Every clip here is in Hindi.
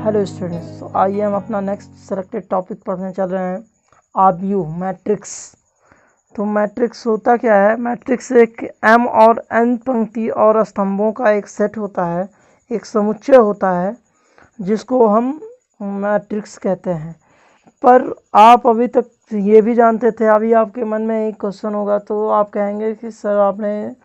हेलो स्टूडेंट्स, तो आइए हम अपना नेक्स्ट सेलेक्टेड टॉपिक पढ़ने चल रहे हैं। आव्यूह मैट्रिक्स। तो मैट्रिक्स होता क्या है? मैट्रिक्स एक m और n पंक्ति और स्तंभों का एक सेट होता है, एक समुच्चय होता है जिसको हम मैट्रिक्स कहते हैं। पर आप अभी तक ये भी जानते थे, अभी आपके मन में एक क्वेश्चन होगा तो आप कहेंगे कि सर आपने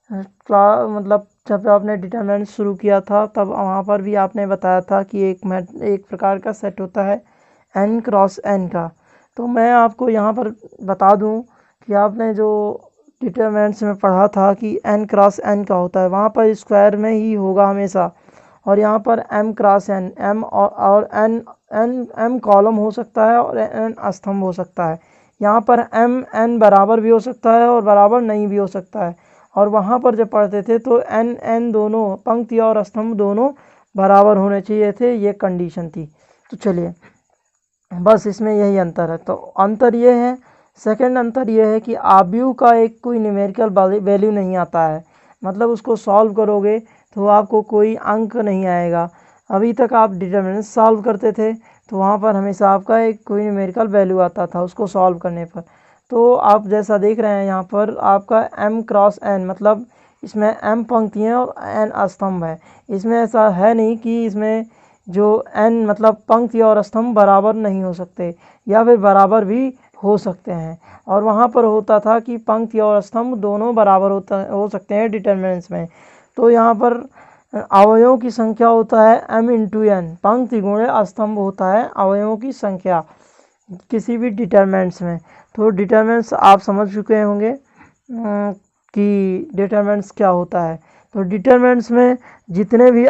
मतलब जब आपने डिटरमिनेंट शुरू किया था तब वहाँ पर भी आपने बताया था कि एक प्रकार का सेट होता है n क्रॉस n का। तो मैं आपको यहाँ पर बता दूँ कि आपने जो डिटरमिनेंट्स में पढ़ा था कि n क्रॉस n का होता है, वहाँ पर स्क्वायर में ही होगा हमेशा, और यहाँ पर m क्रॉस n, m और m कॉलम हो सकता है और n स्तंभ हो सकता है। यहाँ पर m n बराबर भी हो सकता है और बराबर नहीं भी हो सकता है। और वहाँ पर जब पढ़ते थे तो n दोनों पंक्ति और स्तंभ दोनों बराबर होने चाहिए थे, ये कंडीशन थी। तो चलिए, बस इसमें यही अंतर है। तो अंतर ये है, सेकंड अंतर ये है कि आव्यूह का एक कोई न्यूमेरिकल वैल्यू नहीं आता है, मतलब उसको सॉल्व करोगे तो आपको कोई अंक नहीं आएगा। अभी तक आप डिटरमिनेंट सॉल्व करते थे तो वहाँ पर हमेशा आपका एक कोई न्यूमेरिकल वैल्यू आता था उसको सॉल्व करने पर। तो आप जैसा देख रहे हैं यहाँ पर आपका m क्रॉस n, मतलब इसमें m पंक्तियाँ और n स्तंभ है। इसमें ऐसा है नहीं कि इसमें जो n मतलब पंक्ति और स्तंभ बराबर नहीं हो सकते, या फिर बराबर भी हो सकते हैं। और वहाँ पर होता था कि पंक्ति और स्तंभ दोनों बराबर हो सकते हैं डिटरमिनेंट्स में। तो यहाँ पर अवयवों की संख्या होता है m इंटू n, पंक्ति गुणे स्तंभ होता है अवयवों की संख्या किसी भी डिटरमिनेंट्स में। तो डिटरमिनेंट्स आप समझ चुके होंगे कि डिटरमिनेंट्स क्या होता है। तो डिटरमिनेंट्स में जितने भी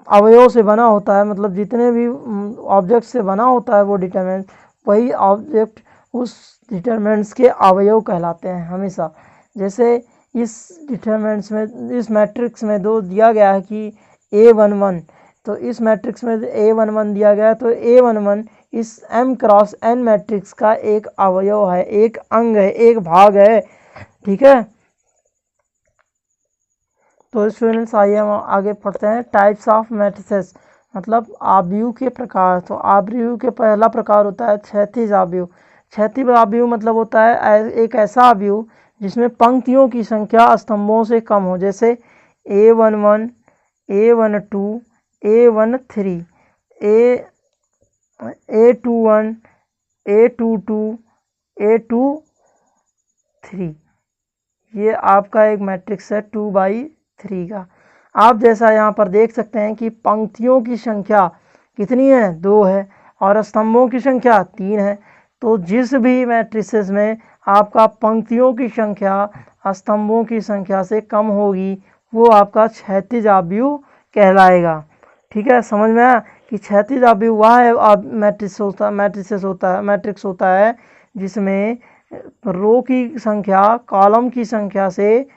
अवयव से बना होता है, मतलब जितने भी ऑब्जेक्ट से बना होता है वो डिटरमिनेंट, वही ऑब्जेक्ट उस डिटरमिनेंट्स के अवयव कहलाते हैं हमेशा। जैसे इस डिटरमिनेंट्स में, इस मैट्रिक्स में दो दिया गया है कि a11, तो इस मैट्रिक्स में a11 दिया गया है, तो a11 इस m क्रॉस n मैट्रिक्स का एक अवयव है, एक अंग है, एक भाग है। ठीक है, तो स्टूडेंट्स आइए हम आगे पढ़ते हैं। टाइप्स ऑफ मैट्रिसेस, मतलब आव्यूह के प्रकार। तो आव्यूह के पहला प्रकार होता है क्षैतिज आव्यूह। क्षैतिज आव्यूह मतलब होता है एक ऐसा आव्यूह जिसमें पंक्तियों की संख्या स्तंभों से कम हो। जैसे a11, a12, a13, a21, a22, a23, ये आपका एक मैट्रिक्स है 2/3 का। आप जैसा यहाँ पर देख सकते हैं कि पंक्तियों की संख्या कितनी है? 2 है, और स्तंभों की संख्या 3 है। तो जिस भी मैट्रिसेस में आपका पंक्तियों की संख्या स्तंभों की संख्या से कम होगी वो आपका क्षैतिज आव्यूह कहलाएगा। ठीक है, समझ में आया कि क्षैतिज आव्यूह वह मैट्रिक्स होता है जिसमें रो की संख्या कॉलम की संख्या से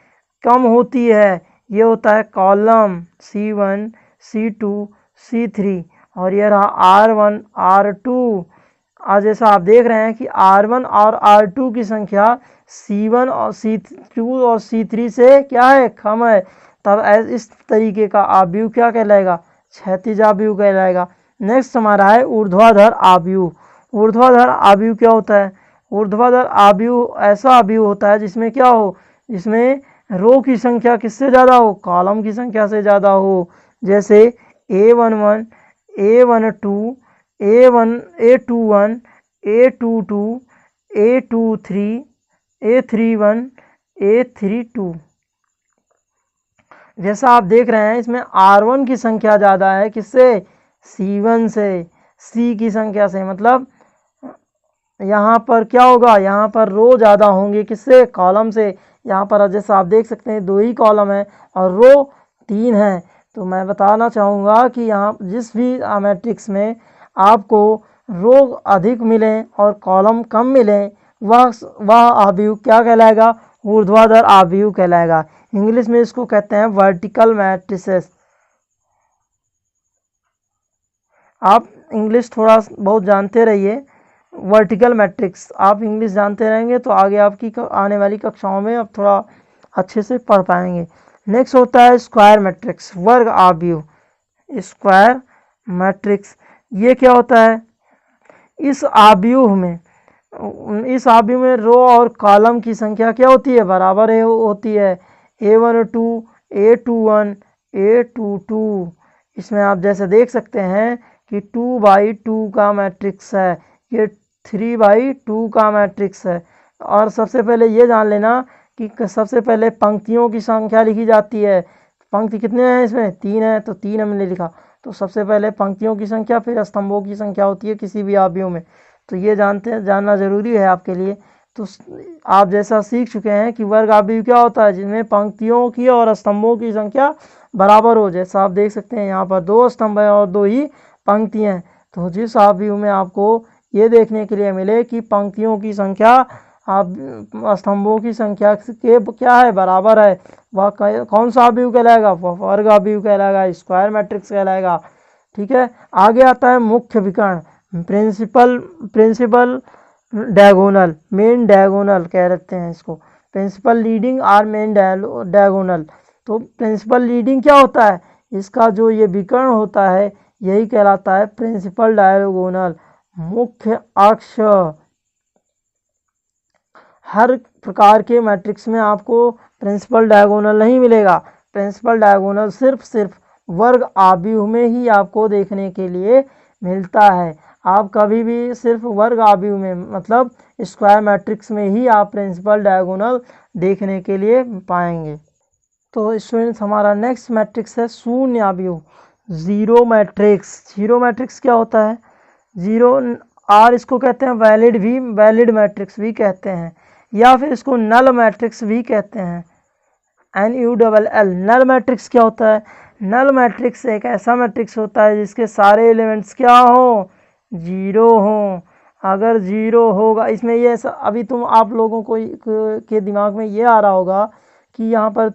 कम होती है। ये होता है कॉलम C1, C2, C3, और ये रहा R1, R2। आज जैसा आप देख रहे हैं कि R1 और R2 की संख्या C1 और C2 और C3 से क्या है? कम है। तब इस तरीके का आव्यूह क्या कहलाएगा? क्षैतिज आव्यूह कहलाएगा। नेक्स्ट हमारा है ऊर्ध्वाधर आव्यूह। ऊर्ध्वाधर आव्यूह क्या होता है? ऊर्ध्वाधर आव्यूह ऐसा आव्यूह होता है जिसमें क्या हो? जिसमें रो की संख्या किससे ज़्यादा हो? कॉलम की संख्या से ज़्यादा हो। जैसे a11, a12, a21, a22, a23, a31, a32। जैसा आप देख रहे हैं इसमें R1 की संख्या ज़्यादा है, किससे? C1 से, C की संख्या से। मतलब यहाँ पर क्या होगा? यहाँ पर रो ज़्यादा होंगे, किससे? कॉलम से। यहाँ पर जैसा आप देख सकते हैं 2 ही कॉलम है और रो 3 है। तो मैं बताना चाहूँगा कि यहाँ जिस भी मैट्रिक्स में आपको रो अधिक मिले और कॉलम कम मिले वह आव्यूह क्या कहलाएगा? ऊर्ध्वाधर आव्यूह कहलाएगा। इंग्लिश में इसको कहते हैं वर्टिकल मैट्रिसेस। आप इंग्लिश थोड़ा बहुत जानते रहिए। वर्टिकल मैट्रिक्स आप इंग्लिश जानते रहेंगे तो आगे आपकी आने वाली कक्षाओं में आप थोड़ा अच्छे से पढ़ पाएंगे। नेक्स्ट होता है स्क्वायर मैट्रिक्स, वर्ग आव्यूह। Square matrix. ये क्या होता है, इस आव्यूह में रो और कॉलम की संख्या क्या होती है, बराबर है होती है, A12 A21 A22। इसमें आप जैसे देख सकते हैं कि 2/2 का मैट्रिक्स है, ये 3/2 का मैट्रिक्स है। और सबसे पहले ये जान लेना कि सबसे पहले पंक्तियों की संख्या लिखी जाती है। पंक्ति कितने हैं इसमें, 3 है, तो 3 हमने लिखा। तो सबसे पहले पंक्तियों की संख्या फिर स्तंभों की संख्या होती है किसी भी आव्यूह में। तो ये जानना जरूरी है आपके लिए। तो आप जैसा सीख चुके हैं कि वर्ग आव्यूह क्या होता है, जिसमें पंक्तियों की और स्तंभों की संख्या बराबर हो। जैसा आप देख सकते हैं यहाँ पर 2 स्तंभ है और 2 ही पंक्तियाँ हैं। तो जिस आव्यूह में आपको ये देखने के लिए मिले कि पंक्तियों की संख्या आप स्तंभों की संख्या के क्या है, बराबर है, वह कौन सा आव्यूह कहलाएगा, वह वर्ग आव्यूह कहलाएगा, स्क्वायर मैट्रिक्स कहलाएगा। ठीक है, आगे आता है मुख्य विकर्ण, प्रिंसिपल डायगोनल, मेन डायगोनल कहते हैं इसको, प्रिंसिपल लीडिंग और मेन डायगोनल। तो प्रिंसिपल लीडिंग क्या होता है, इसका जो ये विकर्ण होता है यही कहलाता है प्रिंसिपल डायगोनल, मुख्य अक्ष। हर प्रकार के मैट्रिक्स में आपको प्रिंसिपल डायगोनल नहीं मिलेगा। प्रिंसिपल डायगोनल सिर्फ वर्ग आव्यूह में ही आपको देखने के लिए मिलता है। आप कभी भी सिर्फ वर्ग आव्यूह में, मतलब स्क्वायर मैट्रिक्स में ही आप प्रिंसिपल डायगोनल देखने के लिए पाएंगे। तो स्टूडेंट्स, हमारा नेक्स्ट मैट्रिक्स है शून्य आव्यूह, जीरो मैट्रिक्स। जीरो मैट्रिक्स क्या होता है, जीरो, और इसको कहते हैं वैलिड मैट्रिक्स भी कहते हैं, या फिर इसको नल मैट्रिक्स भी कहते हैं, NULL। नल मैट्रिक्स क्या होता है, नल मैट्रिक्स एक ऐसा मैट्रिक्स होता है जिसके सारे एलिमेंट्स क्या हो, जीरो हो। अगर जीरो होगा, इसमें ये अभी आप लोगों को के दिमाग में ये आ रहा होगा कि यहाँ पर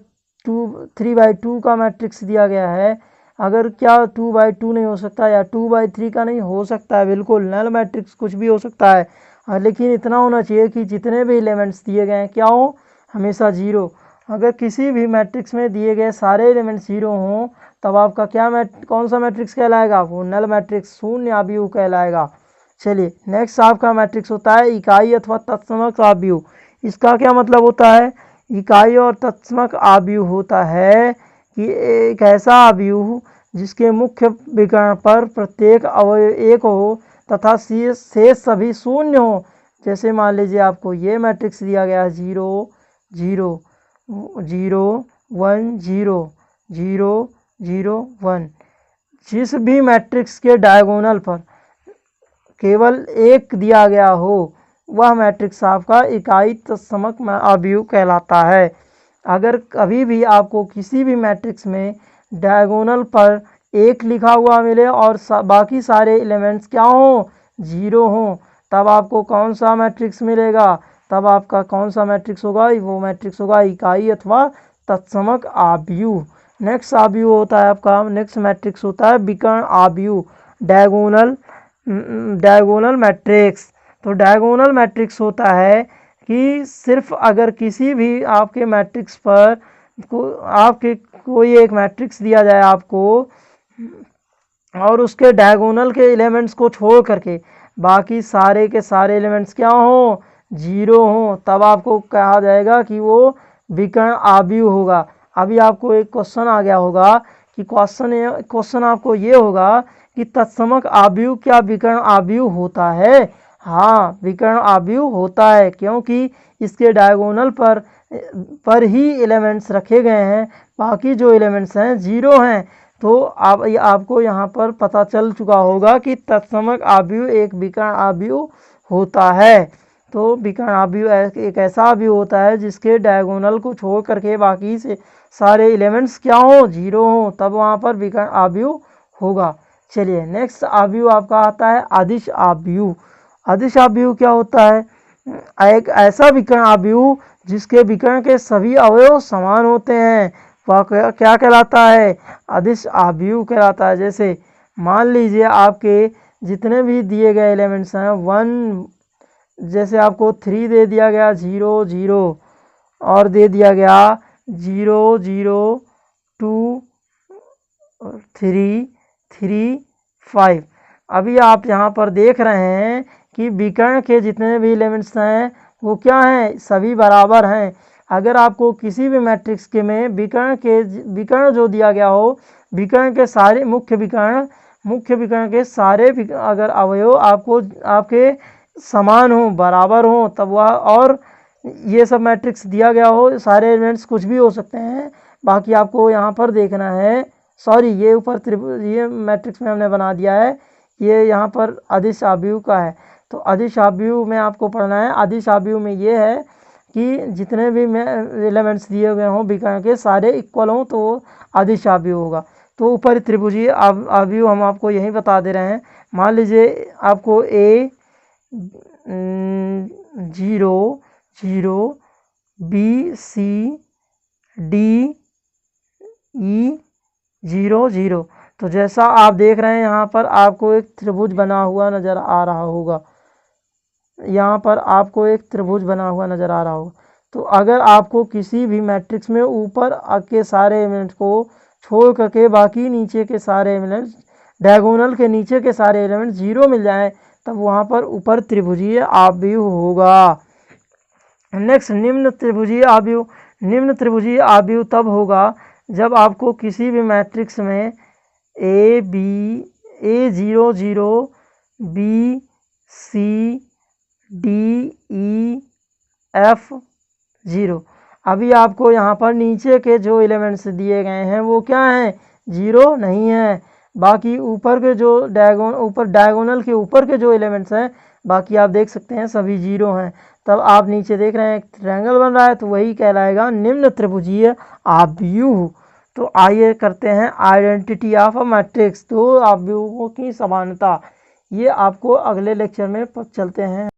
3/2 का मैट्रिक्स दिया गया है, अगर क्या 2/2 नहीं हो सकता, या 2/3 का नहीं हो सकता है, बिल्कुल नल मैट्रिक्स कुछ भी हो सकता है। लेकिन इतना होना चाहिए कि जितने भी एलिमेंट्स दिए गए हैं क्या हो, हमेशा जीरो। अगर किसी भी मैट्रिक्स में दिए गए सारे एलिमेंट्स जीरो हों, तब आपका कौन सा मैट्रिक्स कहलाएगा, वो नल मैट्रिक्स, शून्य आव्यूह कहलाएगा। चलिए, नेक्स्ट आपका मैट्रिक्स होता है इकाई अथवा तत्समक आव्यूह। इसका क्या मतलब होता है, इकाई और तत्समक आव्यूह होता है कि एक ऐसा आव्यूह जिसके मुख्य विकर्ण पर प्रत्येक अवयव एक हो तथा शेष सभी शून्य हो। जैसे मान लीजिए आपको ये मैट्रिक्स दिया गया है 0 0 0 1 0 0 0 1। जिस भी मैट्रिक्स के डायगोनल पर केवल एक दिया गया हो, वह मैट्रिक्स आपका इकाई तत्समक आव्यूह कहलाता है। अगर कभी भी आपको किसी भी मैट्रिक्स में डायगोनल पर एक लिखा हुआ मिले और बाकी सारे एलिमेंट्स क्या हों, जीरो हों, तब आपको कौन सा मैट्रिक्स मिलेगा, तब आपका कौन सा मैट्रिक्स होगा, वो मैट्रिक्स होगा इकाई अथवा तत्समक आव्यूह। नेक्स्ट आव्यूह होता है आपका, नेक्स्ट मैट्रिक्स होता है विकर्ण आव्यूह, डायगोनल मैट्रिक्स। तो डायगोनल मैट्रिक्स होता है कि सिर्फ अगर किसी भी आपके मैट्रिक्स पर आपके कोई एक मैट्रिक्स दिया जाए आपको, और उसके डायगोनल के एलिमेंट्स को छोड़ करके बाकी सारे के सारे एलिमेंट्स क्या हों, जीरो हों, तब आपको कहा जाएगा कि वो विकर्ण आव्यूह होगा। अभी आपको एक क्वेश्चन आ गया होगा कि क्वेश्चन आपको ये होगा कि तत्समक आव्यूह क्या विकर्ण आव्यूह होता है। हाँ, विकर्ण आव्यूह होता है, क्योंकि इसके डायगोनल पर ही एलिमेंट्स रखे गए हैं, बाकी जो एलिमेंट्स हैं जीरो हैं। तो आपको यहाँ पर पता चल चुका होगा कि तत्समक आव्यूह एक विकर्ण आव्यूह होता है। तो विकर्ण आव्यूह एक ऐसा आव्यूह होता है जिसके डायगोनल को छोड़ करके बाकी से सारे एलिमेंट्स क्या हों, जीरो हों, तब वहाँ पर विकर्ण आव्यूह होगा। चलिए, नेक्स्ट आव्यूह आपका आता है अदिश आव्यूह। अदिश आव्यूह क्या होता है, एक ऐसा विकर्ण आव्यूह जिसके विकर्ण के सभी अवयव समान होते हैं, वह क्या कहलाता है, अदिश आव्यूह कहलाता है। जैसे मान लीजिए आपके जितने भी दिए गए एलिमेंट्स हैं 1, जैसे आपको 3 दे दिया गया, 0 0, और दे दिया गया 0 0 2 3 3, 5। अभी आप यहाँ पर देख रहे हैं कि विकर्ण के जितने भी एलिमेंट्स हैं वो क्या हैं, सभी बराबर हैं। अगर आपको किसी भी मैट्रिक्स के में विकर्ण जो दिया गया हो, विकर्ण के सारे मुख्य विकर्ण के सारे अगर अवयव आपको आपके समान हो, बराबर हो, तब वह, और ये सब मैट्रिक्स दिया गया हो, सारे एलिमेंट्स कुछ भी हो सकते हैं। बाकी आपको यहाँ पर देखना है, सॉरी ये ऊपर ये मैट्रिक्स में हमने बना दिया है, ये यहाँ पर अदिश आव्यूह का है। तो अदिश आव्यूह में आपको पढ़ना है। अदिश आव्यूह में ये है कि जितने भी एलिमेंट्स दिए हुए हों विकर्ण के सारे इक्वल हों तो अदिश आव्यूह होगा। तो ऊपर त्रिभुजीय आव्यूह हम आपको यही बता दे रहे हैं। मान लीजिए आपको A 0, 0, B C D E 0, 0। तो जैसा आप देख रहे हैं यहाँ पर आपको एक त्रिभुज बना हुआ नज़र आ रहा होगा, यहाँ पर आपको एक त्रिभुज बना हुआ नज़र आ रहा होगा। तो अगर आपको किसी भी मैट्रिक्स में ऊपर के सारे एलिमेंट्स को छोड़ करके बाकी नीचे के सारे एलिमेंट्स, डायगोनल के नीचे के सारे एलिमेंट्स 0 मिल जाएं, तब वहाँ पर ऊपर त्रिभुजीय आव्यूह होगा। नेक्स्ट, निम्न त्रिभुजीय आव्यूह। निम्न त्रिभुजीय आव्यूह तब होगा जब आपको किसी भी मैट्रिक्स में A 0, 0, B C D E F 0। अभी आपको यहाँ पर नीचे के जो एलिमेंट्स दिए गए हैं वो क्या हैं, 0 नहीं है। बाकी ऊपर के जो डायगोनल के ऊपर के जो एलिमेंट्स हैं बाकी आप देख सकते हैं सभी 0 हैं। तब आप नीचे देख रहे हैं एक ट्रायंगल बन रहा है, तो वही कहलाएगा निम्न त्रिभुजीय आव्यूह। तो आइए करते हैं आइडेंटिटी ऑफ अ मैट्रिक्स, तो आव्यूहों की समानता, ये आपको अगले लेक्चर में चलते हैं।